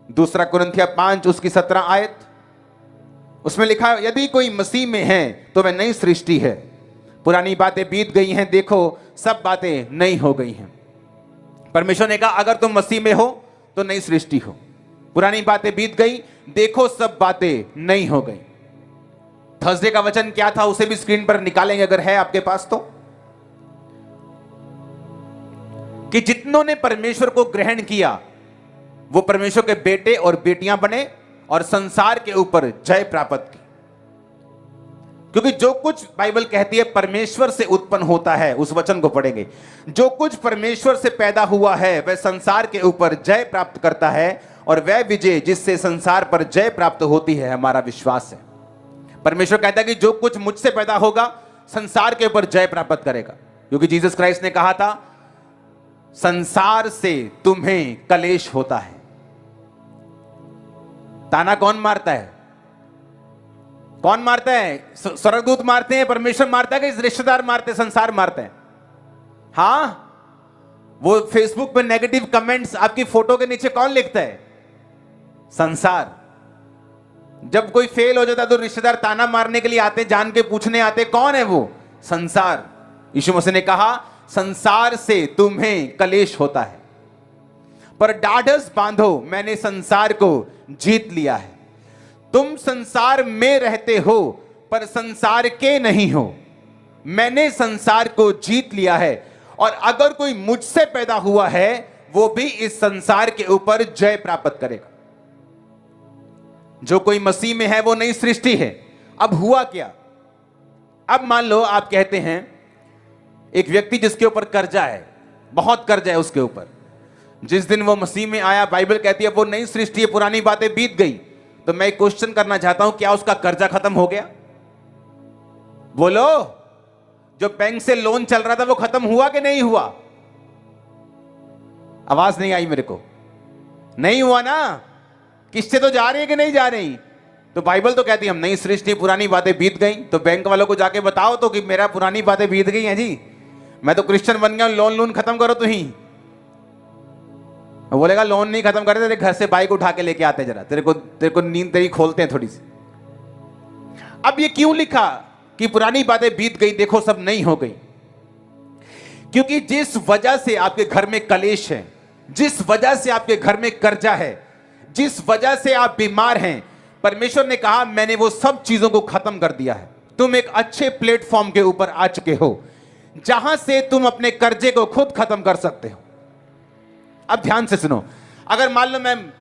दूसरा कुरिन्थिया 5 उसकी 17 आयत, उसमें लिखा यदि कोई मसीह में है तो वह नई सृष्टि है, पुरानी बातें बीत गई हैं, देखो सब बातें नई हो गई हैं। परमेश्वर ने कहा अगर तुम मसीह में हो तो नई सृष्टि हो, पुरानी बातें बीत गई, देखो सब बातें नई हो गई। थर्सडे का वचन क्या था उसे भी स्क्रीन पर निकालेंगे अगर है आपके पास तो, कि जितनों ने परमेश्वर को ग्रहण किया वो परमेश्वर के बेटे और बेटियां बने और संसार के ऊपर जय प्राप्त की। क्योंकि जो कुछ बाइबल कहती है परमेश्वर से उत्पन्न होता है, उस वचन को पढ़ेंगे, जो कुछ परमेश्वर से पैदा हुआ है वह संसार के ऊपर जय प्राप्त करता है, और वह विजय जिससे संसार पर जय प्राप्त होती है हमारा विश्वास है। परमेश्वर कहता है कि जो कुछ मुझसे पैदा होगा संसार के ऊपर जय प्राप्त करेगा, क्योंकि जीसस क्राइस्ट ने कहा था संसार से तुम्हें कलेश होता है। ताना कौन मारता है? कौन मारता है? स्वर्गदूत मारते हैं, परमेश्वर मारता है कि रिश्तेदार मारते हैं, संसार मारते हैं? हां, वो फेसबुक पे नेगेटिव कमेंट्स आपकी फोटो के नीचे कौन लिखता है? संसार। जब कोई फेल हो जाता है तो रिश्तेदार ताना मारने के लिए आते, जान के पूछने आते, कौन है वो? संसार। यीशु मसीह ने कहा संसार से तुम्हें कलेश होता है, पर ढाढ़स बांधो, मैंने संसार को जीत लिया है। तुम संसार में रहते हो पर संसार के नहीं हो, मैंने संसार को जीत लिया है, और अगर कोई मुझसे पैदा हुआ है वो भी इस संसार के ऊपर जय प्राप्त करेगा। जो कोई मसीह में है वो नई सृष्टि है। अब हुआ क्या? अब मान लो आप कहते हैं एक व्यक्ति जिसके ऊपर कर्जा है, बहुत कर्जा है उसके ऊपर, जिस दिन वो मसीह में आया बाइबल कहती है वो नई सृष्टि है, पुरानी बातें बीत गई। तो मैं क्वेश्चन करना चाहता हूं, क्या उसका कर्जा खत्म हो गया? बोलो, जो बैंक से लोन चल रहा था वो खत्म हुआ कि नहीं हुआ? आवाज नहीं आई मेरे को। नहीं हुआ ना? किस्तें तो जा रही है कि नहीं जा रही? तो बाइबल तो कहती है हम नई सृष्टि, पुरानी बातें बीत गई। तो बैंक वालों को जाके बताओ तो कि मेरा पुरानी बातें बीत गई हैं जी, मैं तो क्रिश्चियन बन गया, लोन खत्म करो तुम ही। बोलेगा लोन नहीं खत्म करे, तेरे घर से बाइक उठा के लेके आते, जरा तेरे को नींद तेरी खोलते हैं थोड़ी सी। अब ये क्यों लिखा कि पुरानी बातें बीत गई, देखो सब नई हो गई? क्योंकि जिस वजह से आपके घर में कलेश है, जिस वजह से आपके घर में कर्जा है, जिस वजह से आप बीमार हैं, परमेश्वर ने कहा मैंने वो सब चीजों को खत्म कर दिया है। तुम एक अच्छे प्लेटफॉर्म के ऊपर आ चुके हो जहां से तुम अपने कर्जे को खुद खत्म कर सकते हो। अब ध्यान से सुनो, अगर मान लो मैं